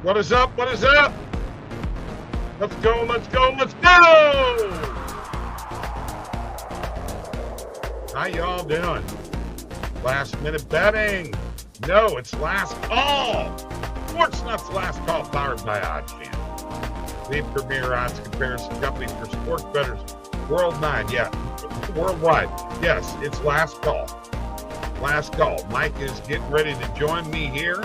What is up? What is up? Let's go, let's go, let's go! How y'all doing? Last minute betting? No, it's last call. SportsNutz Last Call, powered by OddsJam. The premier odds comparison company for sports bettors worldwide. Yeah, worldwide. Yes, it's last call. Last call. Mike is getting ready to join me here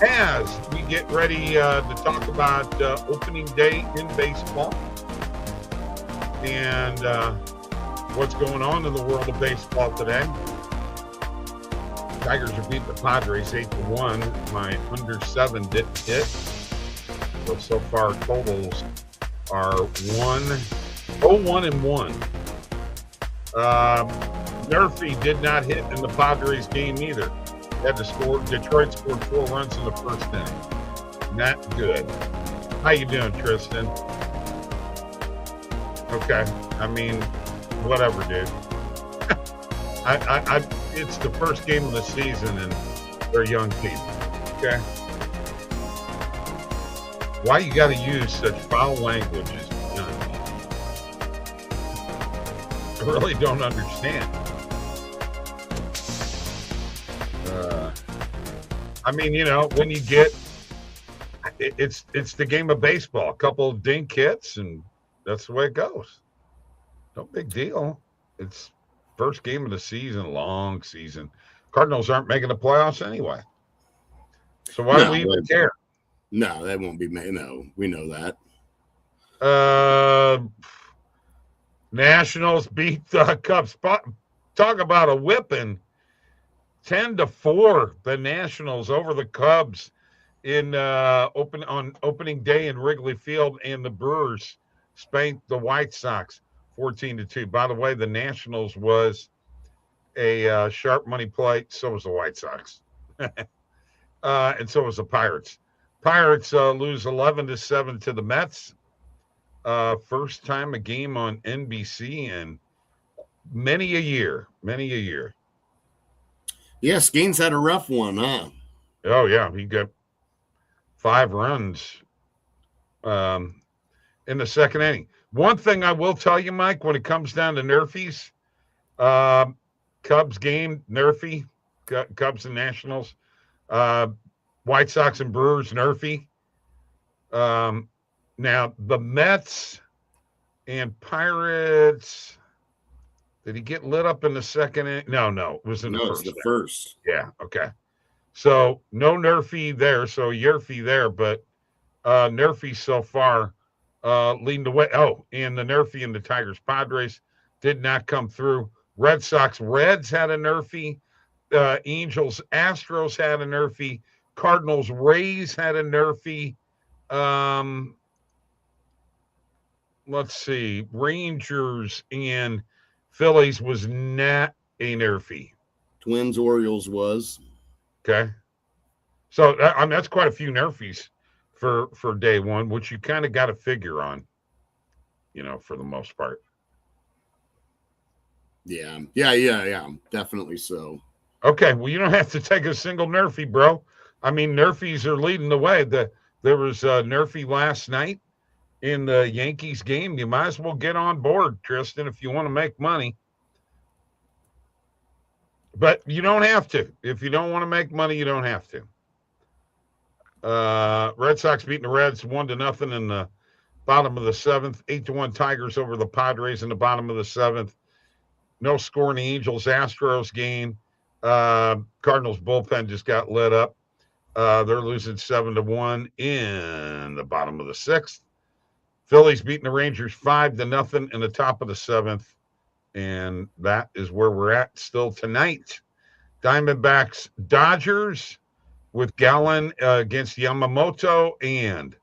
as we get ready to talk about opening day in baseball and what's going on in the world of baseball today. Tigers are beating the Padres 8-1. My under 7 didn't hit. So far totals are 1-1. Nerfy did not hit in the Padres game either. Had to score. Detroit scored 4 runs in the first inning. Not good. How you doing, Tristan? Okay. I mean, whatever, dude. It's the first game of the season, and they're young team. Okay. Why you got to use such foul language as young? I really don't understand. I mean, you know, when you get it's the game of baseball. A couple of dink hits, and that's the way it goes. No big deal. It's first game of the season, long season. Cardinals aren't making the playoffs anyway. So why do we even care? No, that won't be made. No, we know that. Nationals beat the Cubs. Talk about a whipping. 10-4, the Nationals over the Cubs in opening day in Wrigley Field, and the Brewers spanked the White Sox 14-2. By the way, the Nationals was a sharp money play. So was the White Sox, and so was the Pirates. Pirates lose 11-7 to the Mets. First time a game on NBC in many a year. Yeah, Skeens had a rough one, huh? Oh, yeah. He got 5 runs in the second inning. One thing I will tell you, Mike, when it comes down to Nerfies, Cubs game, Nerfy, Cubs and Nationals, White Sox and Brewers, Nerfy. Now, the Mets and Pirates... Did he get lit up in the second inning? No. It was in the first. No, it's the first. Yeah, okay. So no Nerfy there, so Yerfy there, but Nerfy so far leading the way. Oh, and the Nerfy and the Tigers Padres did not come through. Red Sox Reds had a Nerfy. Angels Astros had a Nerfy. Cardinals Rays had a Nerfy. Let's see. Rangers and Phillies was not a Nerfy. Twins Orioles was. Okay. So I mean, that's quite a few Nerfies for day one, which you kind of got to figure on, you know, for the most part. Yeah, definitely so. Okay, well, you don't have to take a single Nerfy, bro. I mean, Nerfies are leading the way. There was a Nerfy last night in the Yankees game. You might as well get on board, Tristan, if you want to make money. But you don't have to. If you don't want to make money, you don't have to. Red Sox beating the Reds 1-0 in the bottom of the 7th. 8-1 Tigers over the Padres in the bottom of the 7th. No score in the Angels Astros game. Cardinals bullpen just got lit up. They're losing 7-1 in the bottom of the 6th. Phillies beating the Rangers 5-0 in the top of the 7th. And that is where we're at still tonight. Diamondbacks Dodgers with Gallen against Yamamoto, and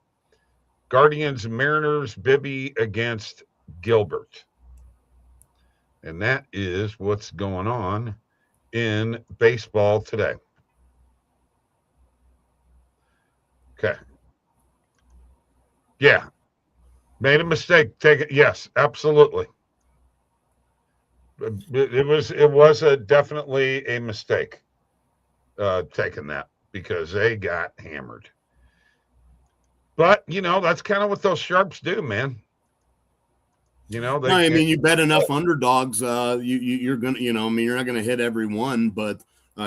Guardians Mariners Bibby against Gilbert. And that is what's going on in baseball today. Okay. Yeah. Made a mistake. Take it. Yes, absolutely. It was definitely a mistake taking that, because they got hammered. But that's kind of what those sharps do, man. No, I mean, you bet enough underdogs, you're gonna, I mean, you're not gonna hit every one, but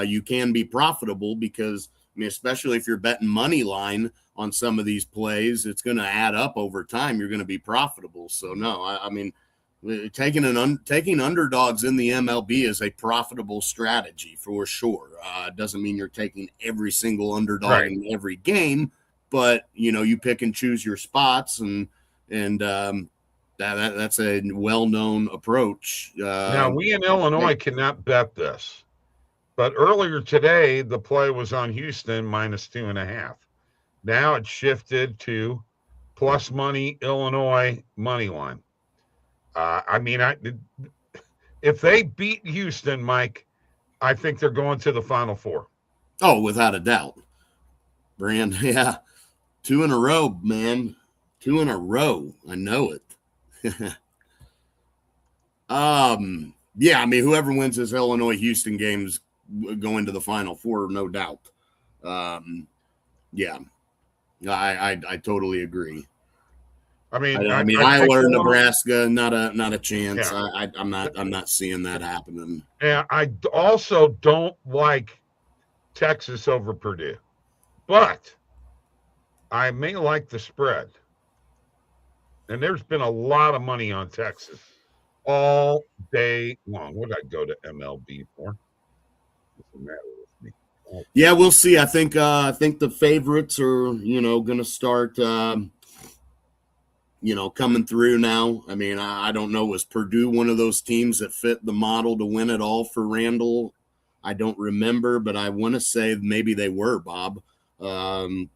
you can be profitable because, I mean, especially if you're betting money line on some of these plays, it's going to add up over time. You're going to be profitable. So no, I mean, taking underdogs in the MLB is a profitable strategy for sure. It doesn't mean you're taking every single underdog in every game, but you pick and choose your spots, and that's a well-known approach. Now, we in Illinois cannot bet this, but earlier today, the play was on Houston -2.5. Now it's shifted to plus money Illinois money line. I mean, if they beat Houston, Mike, I think they're going to the Final Four. Oh, without a doubt. Brand, yeah. 2 in a row, man. 2 in a row. I know it. Yeah, I mean, whoever wins this Illinois-Houston game's going to the Final Four, no doubt. Yeah, I totally agree. I mean, Iowa or Nebraska, not a chance. Yeah. I'm not seeing that happening. Yeah, I also don't like Texas over Purdue, but I may like the spread. And there's been a lot of money on Texas all day long. What did I go to MLB for? What's the matter with me? Yeah, we'll see. I think the favorites are, going to start, coming through now. I mean, I don't know. Was Purdue one of those teams that fit the model to win it all for Randall? I don't remember, but I want to say maybe they were, Bob. To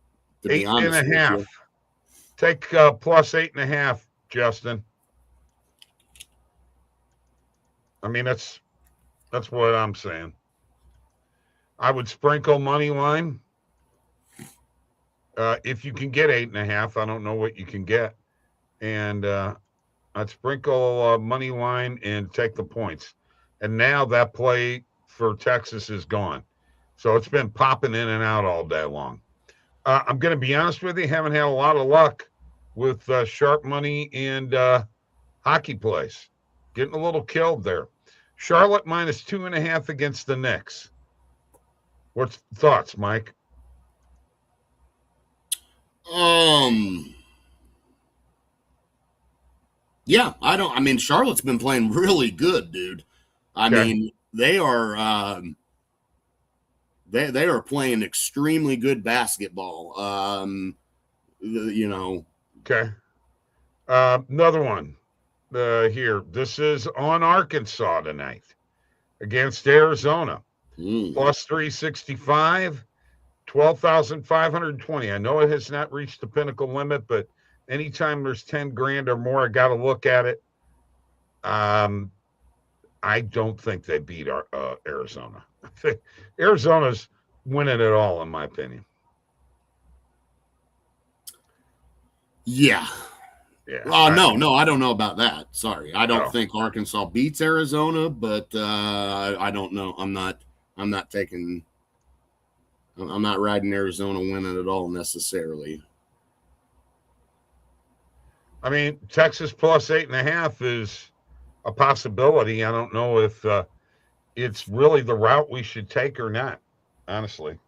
be honest, 8.5. Take plus 8.5, Justin. I mean, that's what I'm saying. I would sprinkle money line. If you can get 8.5, I don't know what you can get. And I'd sprinkle money line and take the points. And now that play for Texas is gone. So it's been popping in and out all day long. I'm going to be honest with you, haven't had a lot of luck with sharp money and hockey plays. Getting a little killed there. Charlotte -2.5 against the Knicks. What's thoughts, Mike? Yeah, I mean, Charlotte's been playing really good, dude. I mean, they are they are playing extremely good basketball. Okay. Another one here. This is on Arkansas tonight against Arizona. Plus 365, 12,520. I know it has not reached the pinnacle limit, but anytime there's 10 grand or more, I got to look at it. I don't think they beat Arizona. I think Arizona's winning it all, in my opinion. Yeah. No, I don't know about that. Sorry. I don't think Arkansas beats Arizona, but I don't know. I'm not riding Arizona winning at all necessarily. I mean, Texas plus 8.5 is a possibility. I don't know if it's really the route we should take or not, honestly.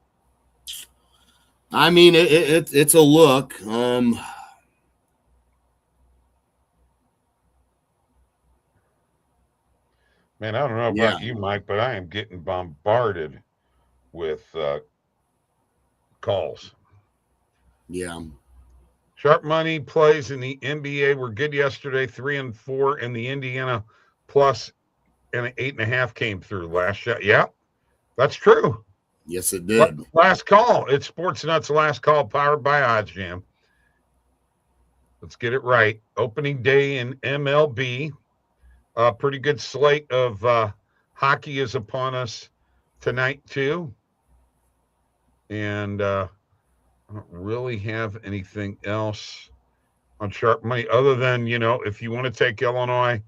I mean, it's a look. Man, I don't know about you, Mike, but I am getting bombarded with calls. Yeah. Sharp money plays in the NBA were good yesterday, 3 and 4, and the Indiana plus and an 8.5 came through last shot. Yeah, that's true. Yes, it did. Last call. It's SportsNutz Last Call, powered by OddsJam. Let's get it right. Opening day in MLB. A pretty good slate of hockey is upon us tonight, too. And I don't really have anything else on sharp money other than, if you want to take Illinois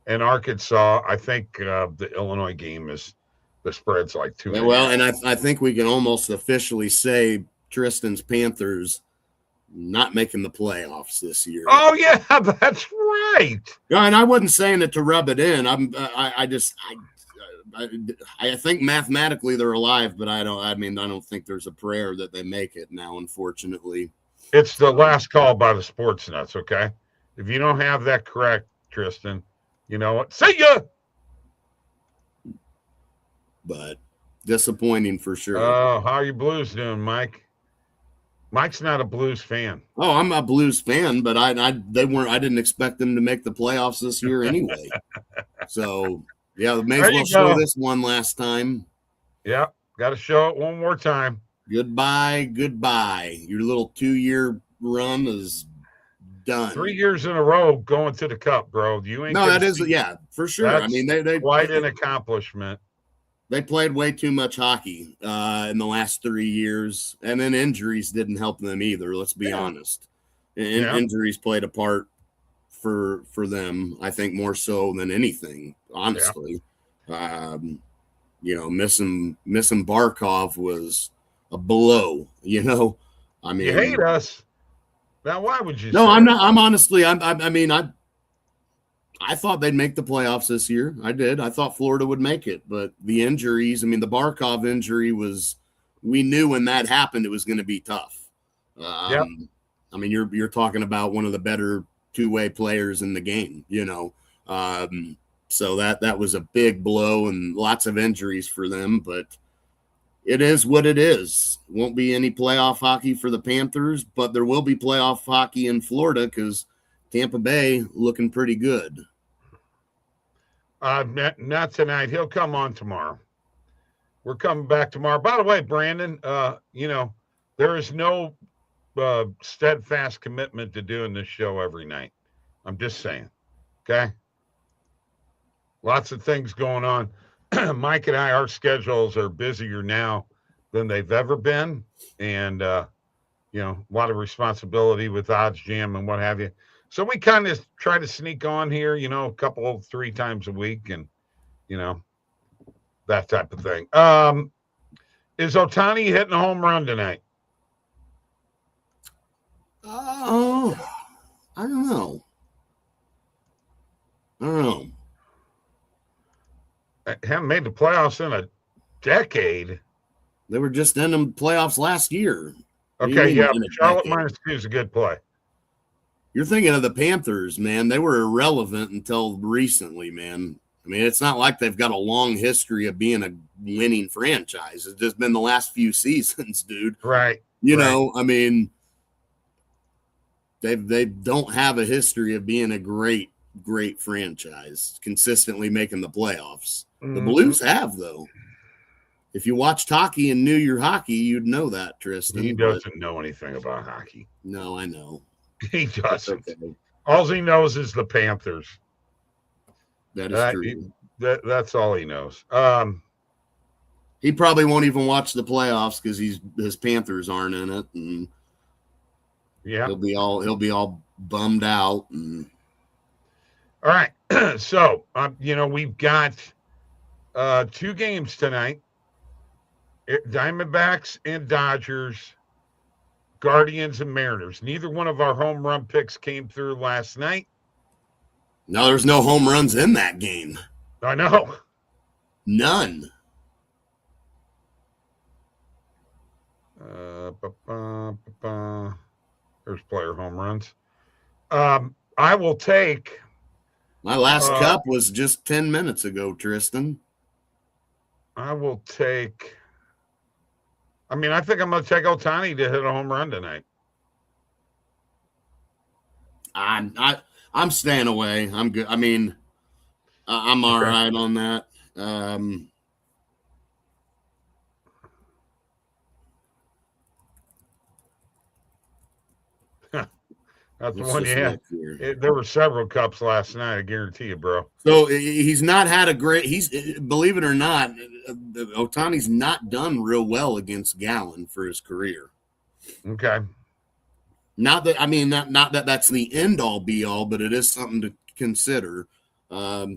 and Arkansas, I think the Illinois game is the spread's like 2. Well, and I think we can almost officially say Tristan's Panthers not making the playoffs this year. Oh yeah, that's right. Yeah, and I wasn't saying it to rub it in. I think mathematically they're alive, but I don't think there's a prayer that they make it now, unfortunately. It's the last call by the SportsNutz, okay? If you don't have that correct, Tristan, you know what? See ya! But disappointing for sure. Oh, how are you Blues doing, Mike? Mike's not a Blues fan. Oh, I'm a Blues fan, but I didn't expect them to make the playoffs this year anyway. So yeah, may as well show this one last time. Yeah, got to show it one more time. Goodbye. Your little 2-year run is done. 3 years in a row going to the Cup, bro. You ain't. No, that is for sure. I mean, they quite an accomplishment. They played way too much hockey in the last 3 years, and then injuries didn't help them either. Let's be honest. Injuries played a part for them, I think, more so than anything, honestly. Missing Barkov was a blow, I mean, you hate us. Now, why would you? No, I'm not. I'm honestly, I thought they'd make the playoffs this year. I did. I thought Florida would make it, but the injuries, the Barkov injury we knew when that happened, it was going to be tough. You're talking about one of the better two-way players in the game, so that was a big blow and lots of injuries for them, but it is what it is. Won't be any playoff hockey for the Panthers, but there will be playoff hockey in Florida because Tampa Bay looking pretty good. Not tonight. He'll come on tomorrow. We're coming back tomorrow. By the way, Brandon, there is no steadfast commitment to doing this show every night. I'm just saying. Okay? Lots of things going on. Mike and I, our schedules are busier now than they've ever been. And, a lot of responsibility with OddsJam and what have you. So we kind of try to sneak on here, a couple, 3 times a week and, that type of thing. Is Ohtani hitting a home run tonight? Oh, I don't know. Haven't made the playoffs in a decade. They were just in the playoffs last year. Okay, yeah, Charlotte -2 is a good play. You're thinking of the Panthers, man. They were irrelevant until recently, man. It's not like they've got a long history of being a winning franchise. It's just been the last few seasons, dude. Right. They don't have a history of being a great franchise, consistently making the playoffs. The Blues have, though. If you watched hockey and knew your hockey, you'd know that, Tristan. He doesn't know anything about hockey. No, I know. He doesn't. Okay. All he knows is the Panthers. That is true. That's all he knows. He probably won't even watch the playoffs because his Panthers aren't in it, and he'll be all bummed out. And all right, so we've got 2 games tonight: Diamondbacks and Dodgers, Guardians and Mariners. Neither one of our home run picks came through last night. No, there's no home runs in that game. I know. None. There's player home runs. I will take. My last cup was just 10 minutes ago, Tristan. I will take. I think I'm going to take Ohtani to hit a home run tonight. I'm staying away. I'm good. I'm all right on that. That's the one you had. There were several cups last night, I guarantee you, bro. So he's not had a great – believe it or not, Ohtani's not done real well against Gallen for his career. Okay. Not that that's the end all be all, but it is something to consider. I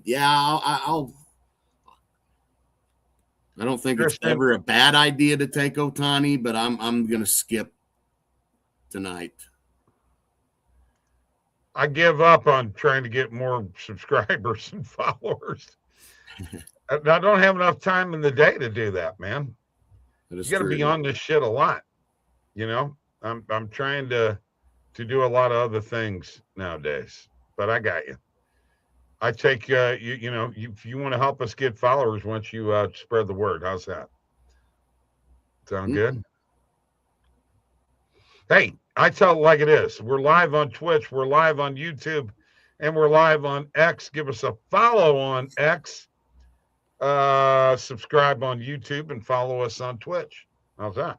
don't think it's ever a bad idea to take Ohtani, but I'm going to skip tonight. I give up on trying to get more subscribers and followers. I don't have enough time in the day to do that, man. You got to be on this shit a lot. You know, I'm trying to do a lot of other things nowadays, but I got you. I take if you want to help us get followers, once you spread the word, how's that? Sound good? Hey, I tell it like it is. We're live on Twitch, we're live on YouTube, and we're live on X. Give us a follow on X. Subscribe on YouTube and follow us on Twitch. How's that?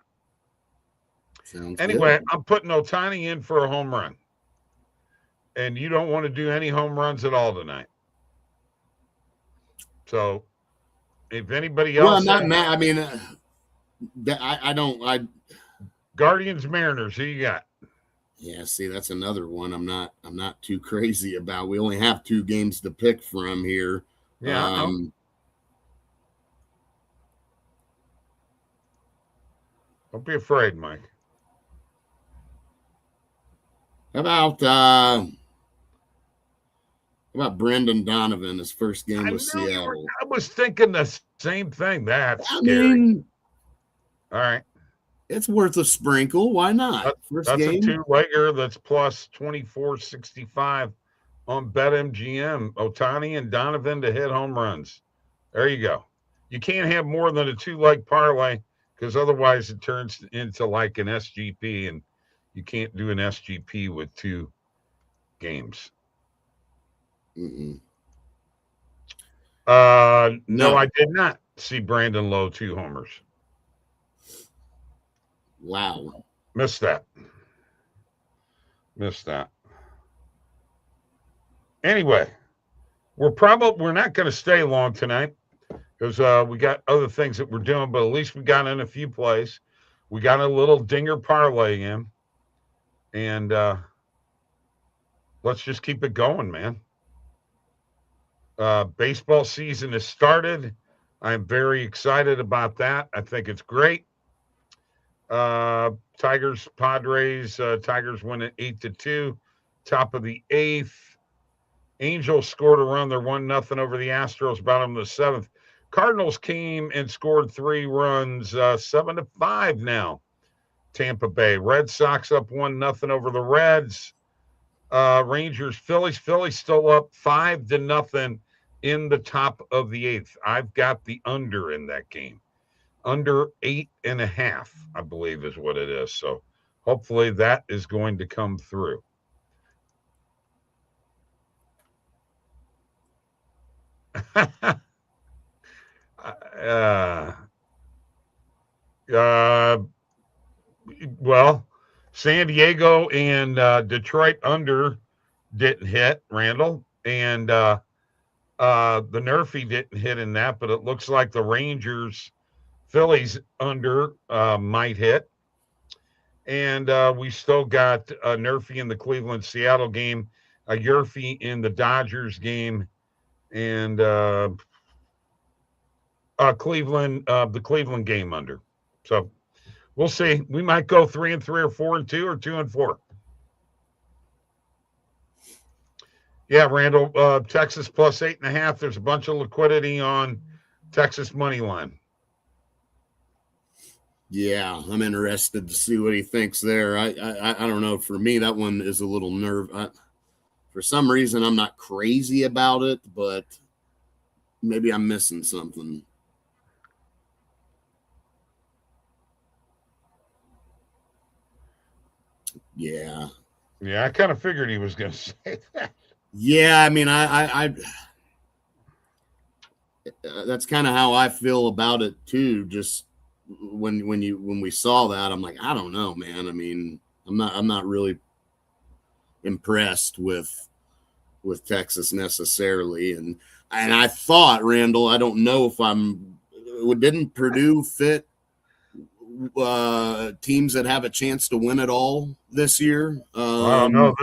Sounds anyway, good. I'm putting Ohtani in for a home run. And you don't want to do any home runs at all tonight. So if anybody else. Well, I'm not mad. I mean, I don't. Guardians Mariners, who you got? Yeah, see, that's another one I'm not too crazy about. We only have 2 games to pick from here. Yeah. Don't be afraid, Mike. How about Brendan Donovan, his first game with Seattle? I was thinking the same thing. That's scary. All right. It's worth a sprinkle. Why not? That's game. A 2-legger that's plus 24.65 on BetMGM. Ohtani and Donovan to hit home runs. There you go. You can't have more than a 2-leg parlay because otherwise it turns into like an SGP, and you can't do an SGP with 2 games. Mm-mm. No, I did not see Brandon Lowe 2 homers. Wow. Missed that. Anyway, we're not going to stay long tonight because we got other things that we're doing, but at least we got in a few plays. We got a little dinger parlay in, and let's just keep it going, man. Baseball season has started. I'm very excited about that. I think it's great. Tigers, Padres. Tigers win at 8-2. Top of the 8th. Angels scored a run. They're 1-0 over the Astros. Bottom of the 7th. Cardinals came and scored 3 runs. 7-5 now. Tampa Bay. Red Sox up 1-0 over the Reds. Rangers, Phillies. Phillies still up 5-0 in the top of the 8th. I've got the under in that game. Under 8.5, I believe is what it is. So hopefully that is going to come through. Well, San Diego and Detroit under didn't hit, Randall, and the Nerfy didn't hit in that, but it looks like the Rangers Phillies under might hit. And we still got Nerfy in the Cleveland-Seattle game, a Yerfy in the Dodgers game, and the Cleveland game under. So we'll see. We might go 3-3 or 4-2 or 2-4. Yeah, Randall, Texas plus 8.5. There's a bunch of liquidity on Texas money line. Yeah, I'm interested to see what he thinks there. I don't know. For me, that one is a little for some reason, I'm not crazy about it, but maybe I'm missing something. Yeah. Yeah, I kind of figured he was going to say that. Yeah, I mean, I that's kind of how I feel about it too. Just when we saw that, I'm like, I don't know, man. I mean, I'm not really impressed with Texas necessarily, and I thought, Randall, I don't know if didn't Purdue fit teams that have a chance to win it all this year? I don't know.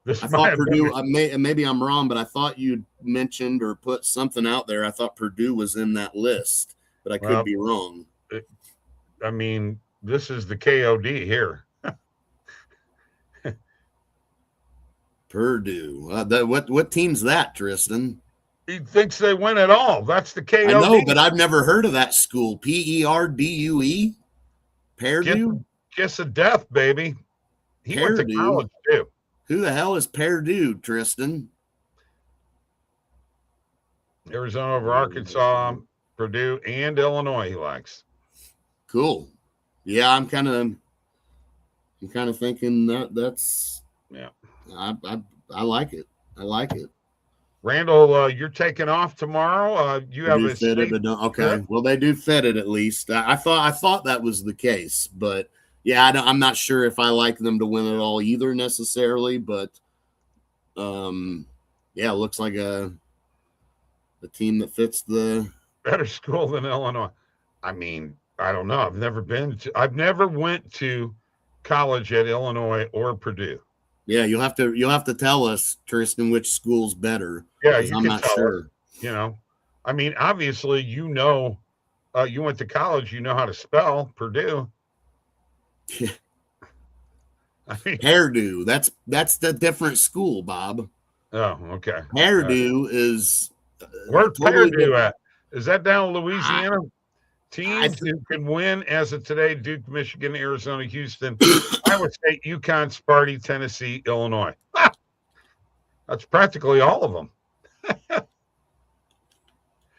This I thought Purdue, maybe I'm wrong, but I thought you mentioned or put something out there. I thought Purdue was in that list, but I could be wrong. I mean, this is the KOD here. Purdue. What team's that, Tristan? He thinks they win it all. That's the KOD. I know, but I've never heard of that school. Perdue? Purdue? Kiss of death, baby. He went to college, too. Who the hell is Purdue, Tristan? Arizona over Arkansas, Purdue, and Illinois he likes. Cool. Yeah, I'm kind of thinking that's yeah. I like it. I like it. Randall, you're taking off tomorrow. You have a state. Okay. Well, they do fit it at least. I thought that was the case, but yeah, I'm not sure if I like them to win it all either necessarily. But yeah, it looks like a team that fits the better school than Illinois. I mean, I don't know. I've never went to college at Illinois or Purdue. Yeah, you'll have to tell us, Tristan, which school's better. Yeah, I'm not sure. I mean, obviously, you went to college, you know how to spell Purdue. Yeah. I mean, Purdue. That's the different school, Bob. Oh, okay. Purdue is where's totally Purdue at? Is that down in Louisiana? Teams who can win as of today: Duke, Michigan, Arizona, Houston, Iowa State, UConn, Sparty, Tennessee, Illinois. That's practically all of them.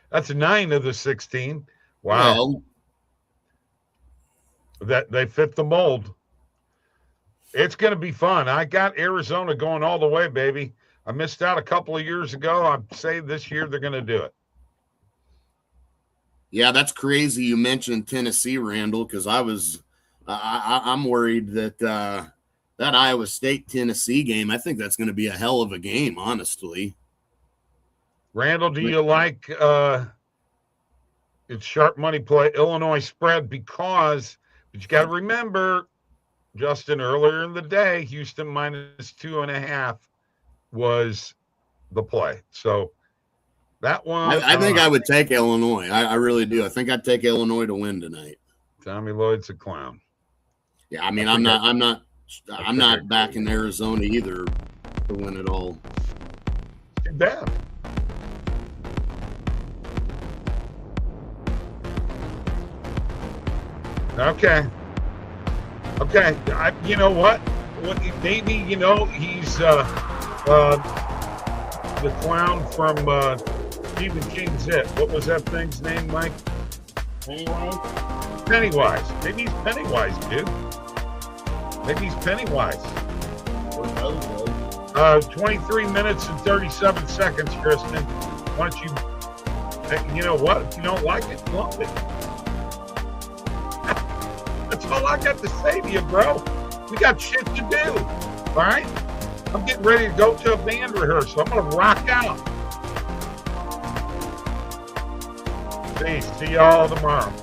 That's 9 of the 16. Wow. Well, that they fit the mold. It's going to be fun. I got Arizona going all the way, baby. I missed out a couple of years ago. I'd say this year they're going to do it. Yeah, that's crazy. You mentioned Tennessee, Randall, because I'm worried that that Iowa State Tennessee game. I think that's going to be a hell of a game, honestly. Randall, do you like it's sharp money play Illinois spread but you got to remember, Justin, earlier in the day, Houston -2.5 was the play. So that one, I think I would take Illinois. I really do. I think I'd take Illinois to win tonight. Tommy Lloyd's a clown. Yeah, I mean, I'm not backing Arizona either to win it all. Too bad. Okay. You know what? Maybe he's the clown from Stephen King's It. What was that thing's name, Mike? Pennywise. Maybe he's Pennywise, dude. Maybe he's Pennywise. 23 minutes and 37 seconds, Kristen. Why don't you know what? If you don't like it, lump it. That's all I got to say to you, bro. We got shit to do. All right? I'm getting ready to go to a band rehearsal. I'm going to rock out. Peace. See y'all tomorrow.